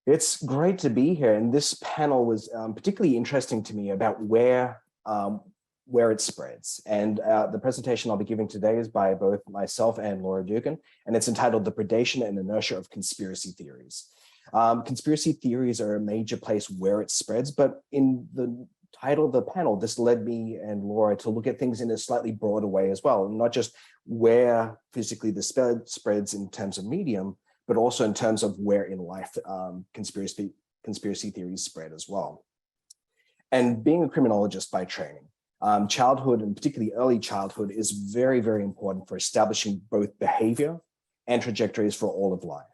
It's great to be here, and this panel was particularly interesting to me about where it spreads. And the presentation I'll be giving today is by both myself and Laura Dugan, and it's entitled "The Predation and Inertia of Conspiracy Theories." Conspiracy theories are a major place where it spreads, but in the title of the panel, this led me and Laura to look at things in a slightly broader way as well, not just where physically the spreads in terms of medium, but also in terms of where in life conspiracy theories spread as well. And being a criminologist by training, childhood and particularly early childhood is very, very important for establishing both behavior and trajectories for all of life.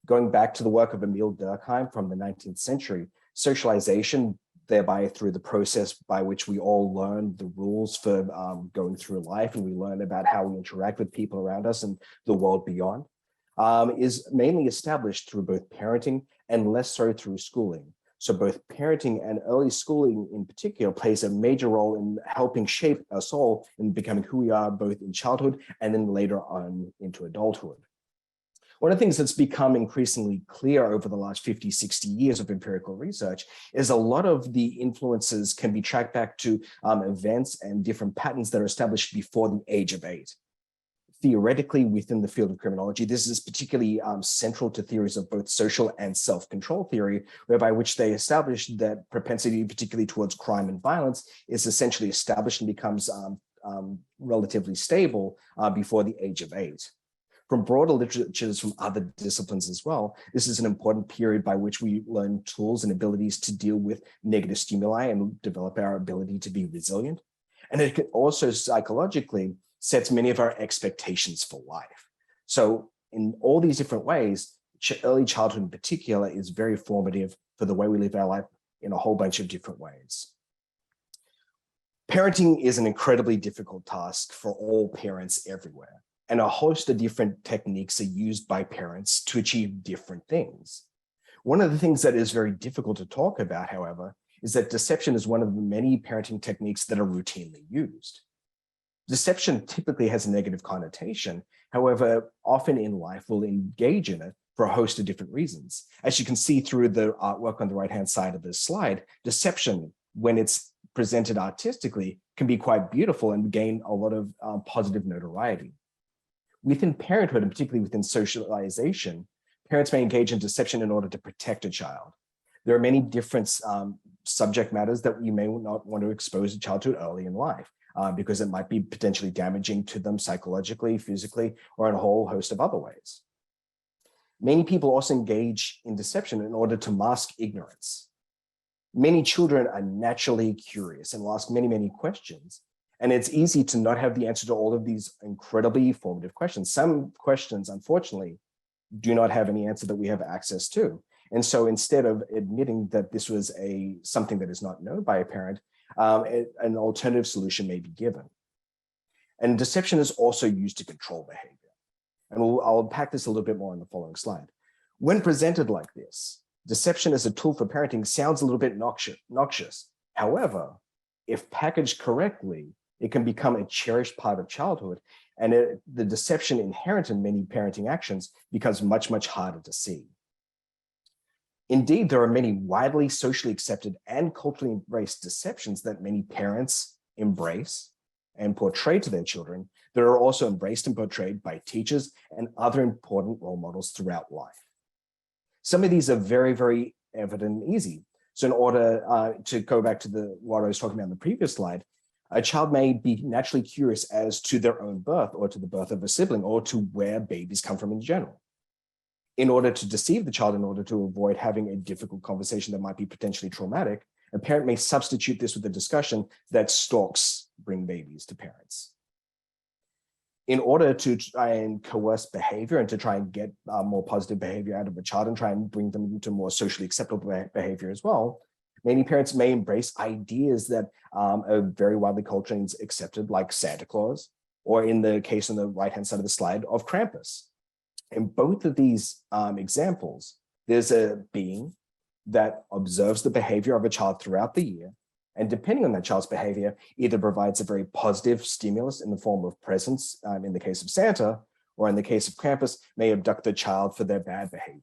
Going back to the work of Emile Durkheim from the 19th century, socialization, thereby through the process by which we all learn the rules for going through life, and we learn about how we interact with people around us and the world beyond, is mainly established through both parenting and less so through schooling. So both parenting and early schooling in particular plays a major role in helping shape us all in becoming who we are both in childhood and then later on into adulthood. One of the things that's become increasingly clear over the last 50, 60 years of empirical research is a lot of the influences can be tracked back to events and different patterns that are established before the age of 8. Theoretically, within the field of criminology, this is particularly central to theories of both social and self-control theory, whereby which they established that propensity, particularly towards crime and violence, is essentially established and becomes relatively stable before the age of 8. From broader literatures from other disciplines as well, this is an important period by which we learn tools and abilities to deal with negative stimuli and develop our ability to be resilient. And it can also psychologically sets many of our expectations for life. So in all these different ways, early childhood in particular is very formative for the way we live our life in a whole bunch of different ways. Parenting is an incredibly difficult task for all parents everywhere, and a host of different techniques are used by parents to achieve different things. One of the things that is very difficult to talk about, however, is that deception is one of the many parenting techniques that are routinely used. Deception typically has a negative connotation. However, often in life we'll engage in it for a host of different reasons. As you can see through the artwork on the right-hand side of this slide, deception, when it's presented artistically, can be quite beautiful and gain a lot of positive notoriety. Within parenthood, and particularly within socialization, parents may engage in deception in order to protect a child. There are many different subject matters that you may not want to expose a child to early in life, because it might be potentially damaging to them psychologically, physically, or in a whole host of other ways. Many people also engage in deception in order to mask ignorance. Many children are naturally curious and will ask many, many questions. And it's easy to not have the answer to all of these incredibly formative questions. Some questions, unfortunately, do not have any answer that we have access to. And so instead of admitting that this was something that is not known by a parent, an alternative solution may be given. And deception is also used to control behavior. And I'll unpack this a little bit more in the following slide. When presented like this, deception as a tool for parenting sounds a little bit noxious. However, if packaged correctly, it can become a cherished part of childhood, and the deception inherent in many parenting actions becomes much, much harder to see. Indeed, there are many widely socially accepted and culturally embraced deceptions that many parents embrace and portray to their children that are also embraced and portrayed by teachers and other important role models throughout life. Some of these are very, very evident and easy. So in order to go back to what I was talking about in the previous slide, a child may be naturally curious as to their own birth or to the birth of a sibling or to where babies come from in general. In order to deceive the child, in order to avoid having a difficult conversation that might be potentially traumatic, a parent may substitute this with a discussion that storks bring babies to parents. In order to try and coerce behavior and to try and get more positive behavior out of a child and try and bring them into more socially acceptable behavior as well, many parents may embrace ideas that are very widely culturally accepted, like Santa Claus, or in the case on the right-hand side of the slide of Krampus. In both of these examples, there's a being that observes the behavior of a child throughout the year, and depending on that child's behavior, either provides a very positive stimulus in the form of presents, in the case of Santa, or in the case of Krampus, may abduct the child for their bad behavior.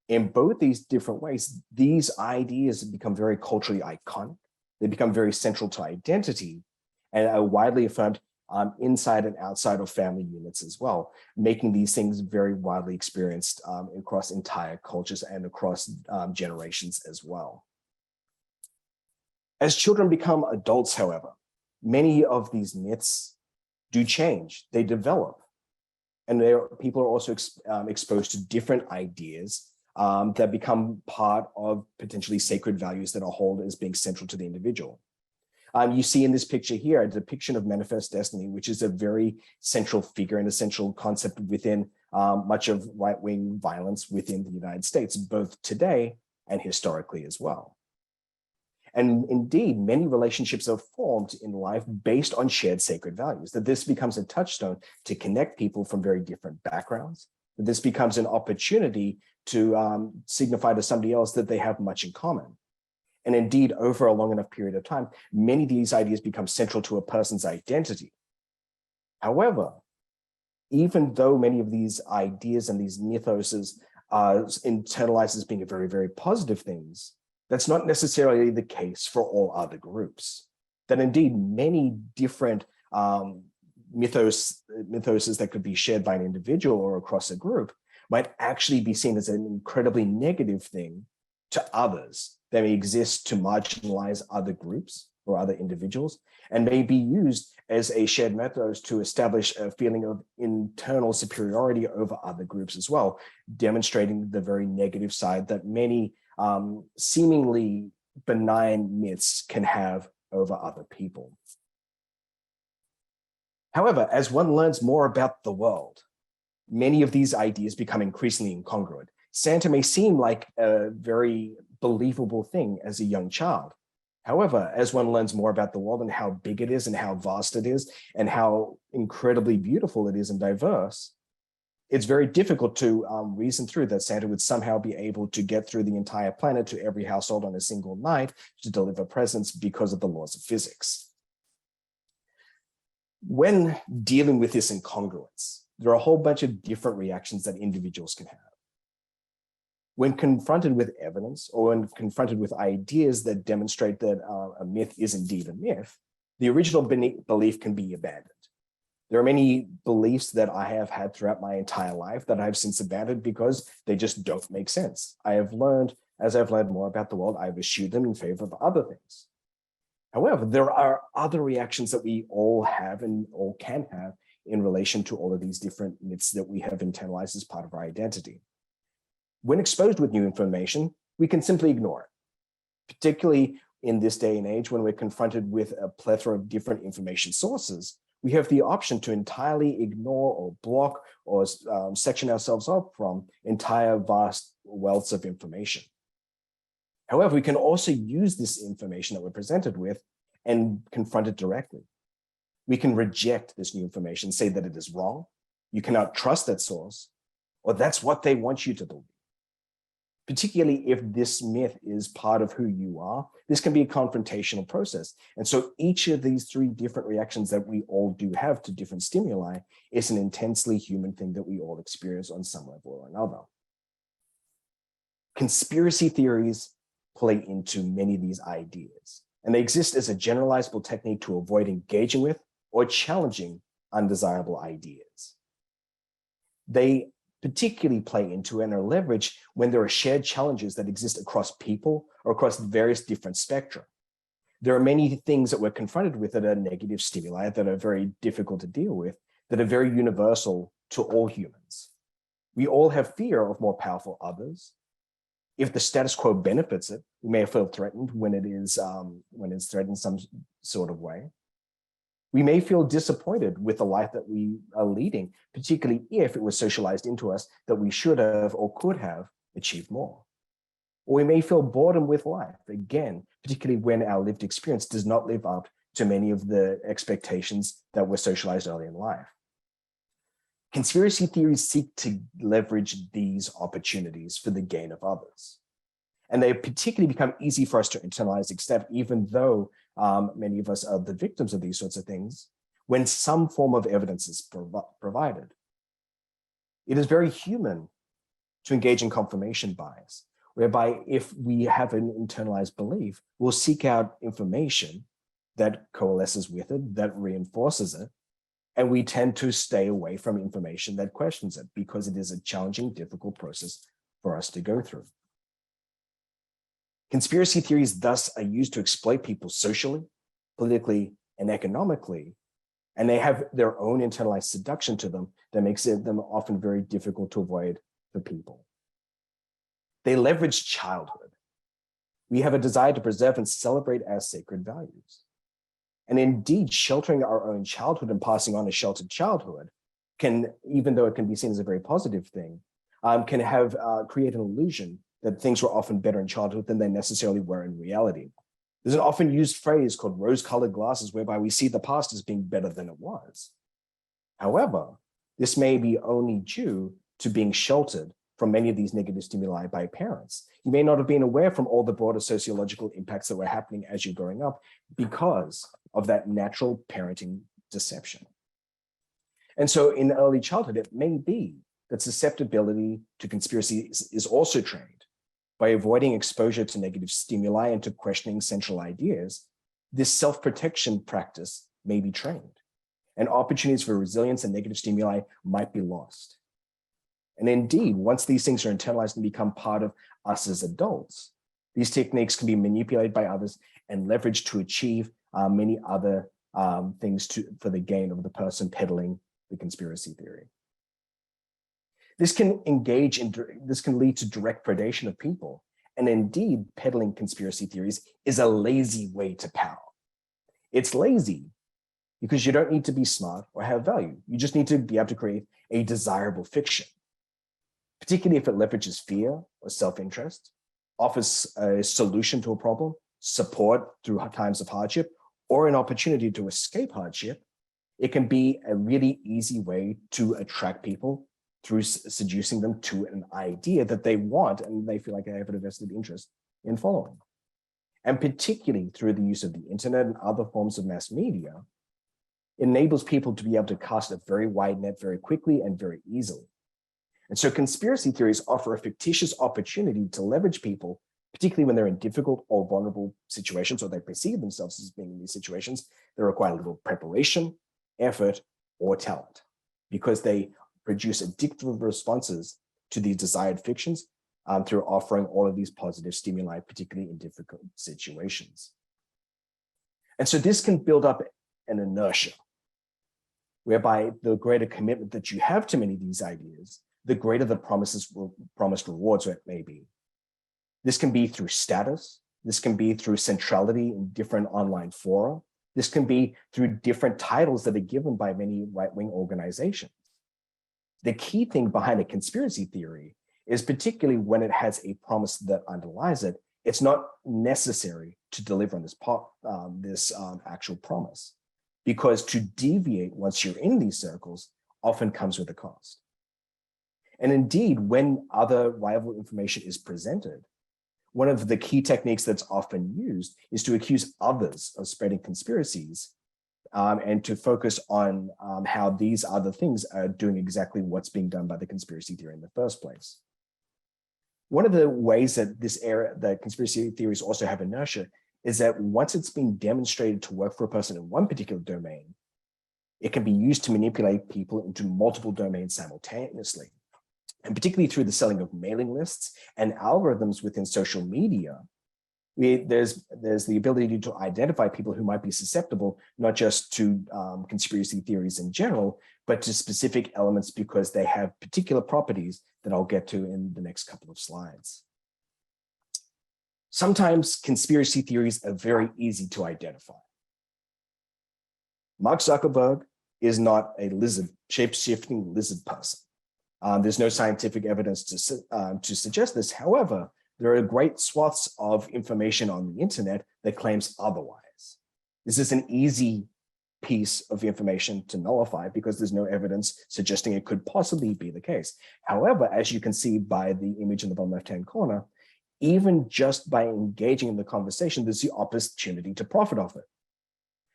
In both these different ways, these ideas become very culturally iconic. They become very central to identity and are widely affirmed inside and outside of family units as well, making these things very widely experienced across entire cultures and across generations as well. As children become adults, however, many of these myths do change, they develop. And people are also exposed to different ideas that become part of potentially sacred values that are held as being central to the individual. You see in this picture here a depiction of manifest destiny, which is a very central figure and a central concept within much of right-wing violence within the United States, both today and historically as well. And indeed, many relationships are formed in life based on shared sacred values, that this becomes a touchstone to connect people from very different backgrounds, that this becomes an opportunity to signify to somebody else that they have much in common. And indeed, over a long enough period of time, many of these ideas become central to a person's identity. However, even though many of these ideas and these mythoses are internalized as being very, very positive things, that's not necessarily the case for all other groups. That indeed, many different mythoses that could be shared by an individual or across a group might actually be seen as an incredibly negative thing to others that may exist to marginalize other groups or other individuals, and may be used as a shared mythos to establish a feeling of internal superiority over other groups as well, demonstrating the very negative side that many seemingly benign myths can have over other people. However, as one learns more about the world, many of these ideas become increasingly incongruent. Santa may seem like a very believable thing as a young child. However, as one learns more about the world and how big it is and how vast it is and how incredibly beautiful it is and diverse, it's very difficult to reason through that Santa would somehow be able to get through the entire planet to every household on a single night to deliver presents because of the laws of physics. When dealing with this incongruence, there are a whole bunch of different reactions that individuals can have. When confronted with evidence or when confronted with ideas that demonstrate that a myth is indeed a myth, the original belief can be abandoned. There are many beliefs that I have had throughout my entire life that I've since abandoned because they just don't make sense. I have learned, as I've learned more about the world, I've eschewed them in favor of other things. However, there are other reactions that we all have and all can have in relation to all of these different myths that we have internalized as part of our identity. When exposed with new information, we can simply ignore it, particularly in this day and age when we're confronted with a plethora of different information sources. We have the option to entirely ignore or block or section ourselves off from entire vast wealths of information. However, we can also use this information that we're presented with and confront it directly. We can reject this new information, say that it is wrong, you cannot trust that source, or that's what they want you to believe. Particularly if this myth is part of who you are, this can be a confrontational process. And so each of these three different reactions that we all do have to different stimuli is an intensely human thing that we all experience on some level or another. Conspiracy theories play into many of these ideas, and they exist as a generalizable technique to avoid engaging with or challenging undesirable ideas. They particularly play into and are leveraged when there are shared challenges that exist across people or across various different spectra. There are many things that we're confronted with that are negative stimuli that are very difficult to deal with, that are very universal to all humans. We all have fear of more powerful others. If the status quo benefits it, we may feel threatened when it's threatened in some sort of way. We may feel disappointed with the life that we are leading, particularly if it was socialized into us that we should have or could have achieved more. Or we may feel boredom with life, again, particularly when our lived experience does not live up to many of the expectations that were socialized early in life. Conspiracy theories seek to leverage these opportunities for the gain of others. And they particularly become easy for us to internalize, except even though many of us are the victims of these sorts of things, when some form of evidence is provided. It is very human to engage in confirmation bias, whereby if we have an internalized belief, we'll seek out information that coalesces with it, that reinforces it, and we tend to stay away from information that questions it because it is a challenging, difficult process for us to go through. Conspiracy theories thus are used to exploit people socially, politically, and economically, and they have their own internalized seduction to them that makes them often very difficult to avoid for people. They leverage childhood. We have a desire to preserve and celebrate our sacred values. And indeed, sheltering our own childhood and passing on a sheltered childhood can, even though it can be seen as a very positive thing, can have create an illusion that things were often better in childhood than they necessarily were in reality. There's an often used phrase called rose-colored glasses, whereby we see the past as being better than it was. However, this may be only due to being sheltered from many of these negative stimuli by parents. You may not have been aware from all the broader sociological impacts that were happening as you're growing up because of that natural parenting deception. And so in early childhood, it may be that susceptibility to conspiracy is also trained. By avoiding exposure to negative stimuli and to questioning central ideas, this self-protection practice may be trained, and opportunities for resilience and negative stimuli might be lost. And indeed, once these things are internalized and become part of us as adults, these techniques can be manipulated by others and leveraged to achieve many other things for the gain of the person peddling the conspiracy theory. This can lead to direct predation of people. And indeed, peddling conspiracy theories is a lazy way to power. It's lazy because you don't need to be smart or have value. You just need to be able to create a desirable fiction, particularly if it leverages fear or self-interest, offers a solution to a problem, support through times of hardship, or an opportunity to escape hardship. It can be a really easy way to attract people through seducing them to an idea that they want and they feel like they have a vested interest in following. And particularly through the use of the internet and other forms of mass media, it enables people to be able to cast a very wide net very quickly and very easily. And so conspiracy theories offer a fictitious opportunity to leverage people, particularly when they're in difficult or vulnerable situations, or they perceive themselves as being in these situations that require little preparation, effort, or talent, because they produce addictive responses to these desired fictions through offering all of these positive stimuli, particularly in difficult situations. And so this can build up an inertia, whereby the greater commitment that you have to many of these ideas, the greater the promised rewards it may be. This can be through status. This can be through centrality in different online fora. This can be through different titles that are given by many right-wing organizations. The key thing behind a conspiracy theory is, particularly when it has a promise that underlies it, it's not necessary to deliver on this actual promise, because to deviate once you're in these circles often comes with a cost. And indeed, when other rival information is presented, one of the key techniques that's often used is to accuse others of spreading conspiracies and to focus on how these other things are doing exactly what's being done by the conspiracy theory in the first place. One of the ways that that conspiracy theories also have inertia is that once it's been demonstrated to work for a person in one particular domain, it can be used to manipulate people into multiple domains simultaneously. And particularly through the selling of mailing lists and algorithms within social media, there's the ability to identify people who might be susceptible, not just to conspiracy theories in general, but to specific elements because they have particular properties that I'll get to in the next couple of slides. Sometimes conspiracy theories are very easy to identify. Mark Zuckerberg is not a shape-shifting lizard person. There's no scientific evidence to suggest this. However, there are great swaths of information on the internet that claims otherwise. This is an easy piece of information to nullify because there's no evidence suggesting it could possibly be the case. However, as you can see by the image in the bottom left-hand corner, even just by engaging in the conversation, there's the opportunity to profit off it.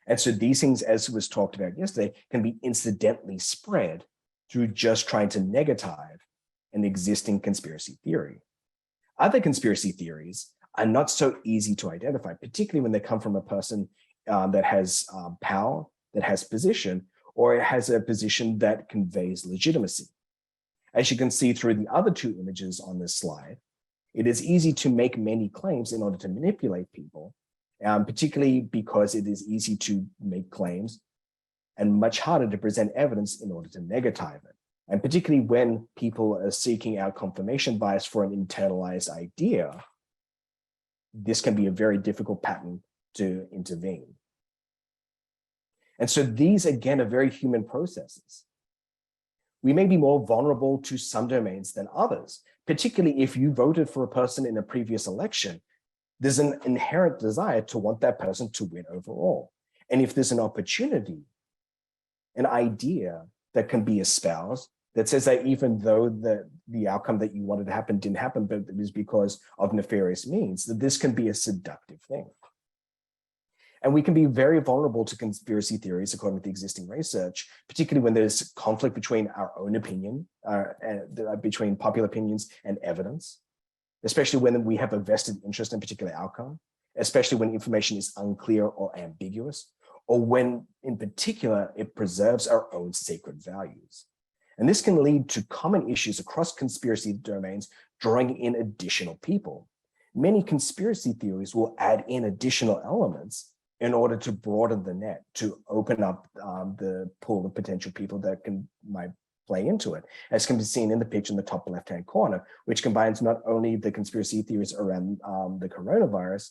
And so these things, as was talked about yesterday, can be incidentally spread through just trying to negativize an existing conspiracy theory. Other conspiracy theories are not so easy to identify, particularly when they come from a person that has power, that has position, or it has a position that conveys legitimacy. As you can see through the other two images on this slide, it is easy to make many claims in order to manipulate people, particularly because it is easy to make claims and much harder to present evidence in order to negatize it. And particularly when people are seeking out confirmation bias for an internalized idea, this can be a very difficult pattern to intervene. And so these, again, are very human processes. We may be more vulnerable to some domains than others, particularly if you voted for a person in a previous election. There's an inherent desire to want that person to win overall. And if there's an opportunity, an idea that can be espoused that says that even though the outcome that you wanted to happen didn't happen, but it was because of nefarious means, that this can be a seductive thing. And we can be very vulnerable to conspiracy theories, according to the existing research, particularly when there's conflict between our own opinion, between popular opinions and evidence, especially when we have a vested interest in a particular outcome, especially when information is unclear or ambiguous, or when, in particular, it preserves our own sacred values. And this can lead to common issues across conspiracy domains, drawing in additional people. Many conspiracy theories will add in additional elements in order to broaden the net, to open up the pool of potential people that might play into it, as can be seen in the picture in the top left-hand corner, which combines not only the conspiracy theories around the coronavirus,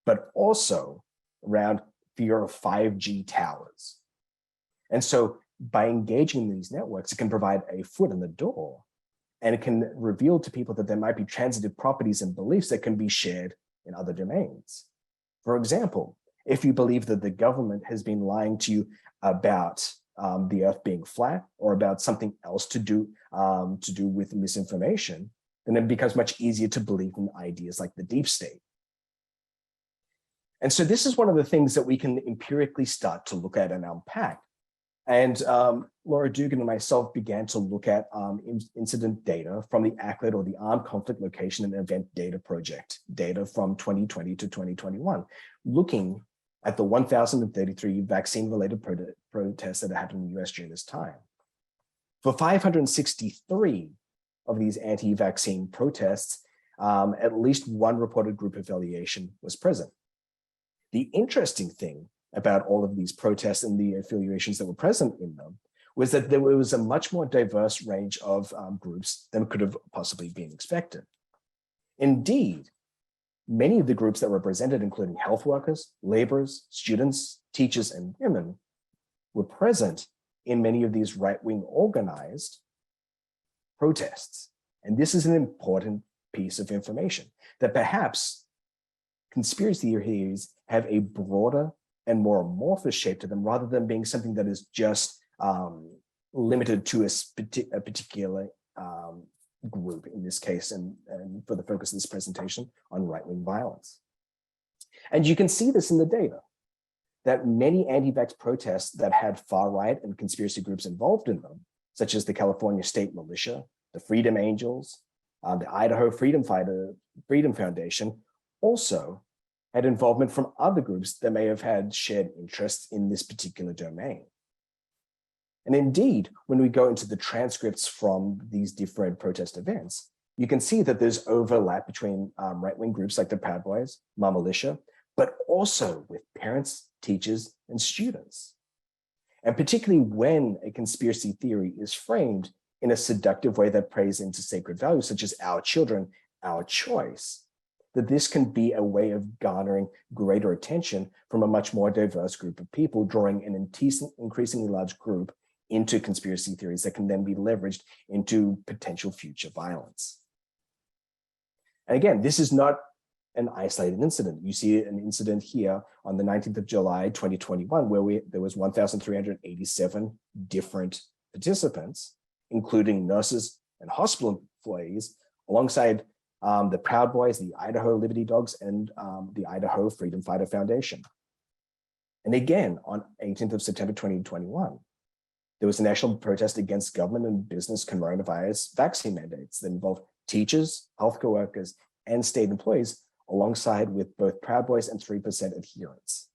but also around fear of 5G towers. And so by engaging in these networks, it can provide a foot in the door, and it can reveal to people that there might be transitive properties and beliefs that can be shared in other domains. For example, if you believe that the government has been lying to you about the earth being flat or about something else to do with misinformation, then it becomes much easier to believe in ideas like the deep state. And so this is one of the things that we can empirically start to look at and unpack. And Laura Dugan and myself began to look at incident data from the ACLED, or the Armed Conflict Location and Event Data Project, data from 2020 to 2021, looking at the 1,033 vaccine-related protests that happened in the US during this time. For 563 of these anti-vaccine protests, at least one reported group affiliation was present. The interesting thing about all of these protests and the affiliations that were present in them was that there was a much more diverse range of groups than could have possibly been expected. Indeed, many of the groups that were represented, including health workers, laborers, students, teachers, and women, were present in many of these right-wing organized protests. And this is an important piece of information, that perhaps conspiracy theories have a broader and more amorphous shape to them, rather than being something that is just limited to a particular group, in this case, and for the focus of this presentation on right-wing violence. And you can see this in the data, that many anti-vax protests that had far-right and conspiracy groups involved in them, such as the California State Militia, the Freedom Angels, the Idaho Freedom Foundation, also had involvement from other groups that may have had shared interests in this particular domain. And indeed, when we go into the transcripts from these different protest events, you can see that there's overlap between right-wing groups like the Proud Boys, Ma Militia, but also with parents, teachers, and students. And particularly when a conspiracy theory is framed in a seductive way that plays into sacred values, such as our children, our choice, that this can be a way of garnering greater attention from a much more diverse group of people, drawing an increasingly large group into conspiracy theories that can then be leveraged into potential future violence. And again, this is not an isolated incident. You see an incident here on the 19th of July, 2021, where there was 1,387 different participants, including nurses and hospital employees, alongside the Proud Boys, the Idaho Liberty Dogs, and the Idaho Freedom Fighter Foundation. And again, on 18th of September, 2021, There was a national protest against government and business coronavirus vaccine mandates that involved teachers, healthcare workers, and state employees, alongside with both Proud Boys and 3% adherents.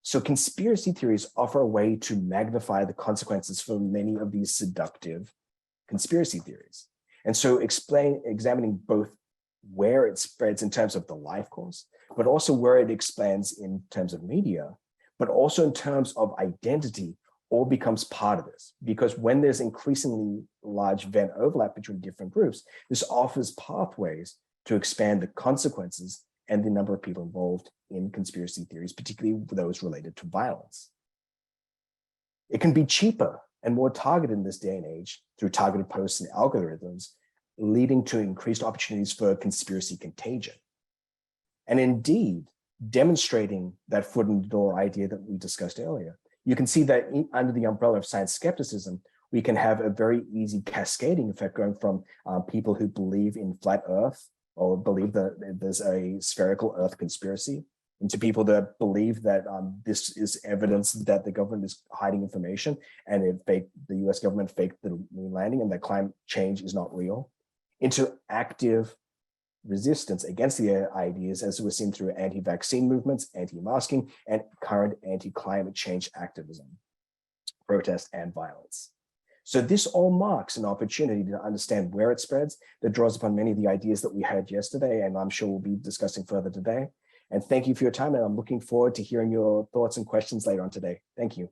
So conspiracy theories offer a way to magnify the consequences for many of these seductive conspiracy theories. And so examining both where it spreads in terms of the life course, but also where it expands in terms of media, but also in terms of identity, all becomes part of this. Because when there's increasingly large Venn overlap between different groups, this offers pathways to expand the consequences and the number of people involved in conspiracy theories, particularly those related to violence. It can be cheaper and more targeted in this day and age through targeted posts and algorithms, leading to increased opportunities for conspiracy contagion. And indeed, demonstrating that foot in the door idea that we discussed earlier, you can see that under the umbrella of science skepticism, we can have a very easy cascading effect going from people who believe in flat Earth or believe that there's a spherical Earth conspiracy into people that believe that this is evidence that the government is hiding information and the US government faked the moon landing and that climate change is not real, into active resistance against the ideas as we're seen through anti-vaccine movements, anti-masking, and current anti-climate change activism, protest, and violence. So this all marks an opportunity to understand where it spreads that draws upon many of the ideas that we had yesterday, and I'm sure we'll be discussing further today. And thank you for your time, and I'm looking forward to hearing your thoughts and questions later on today. Thank you.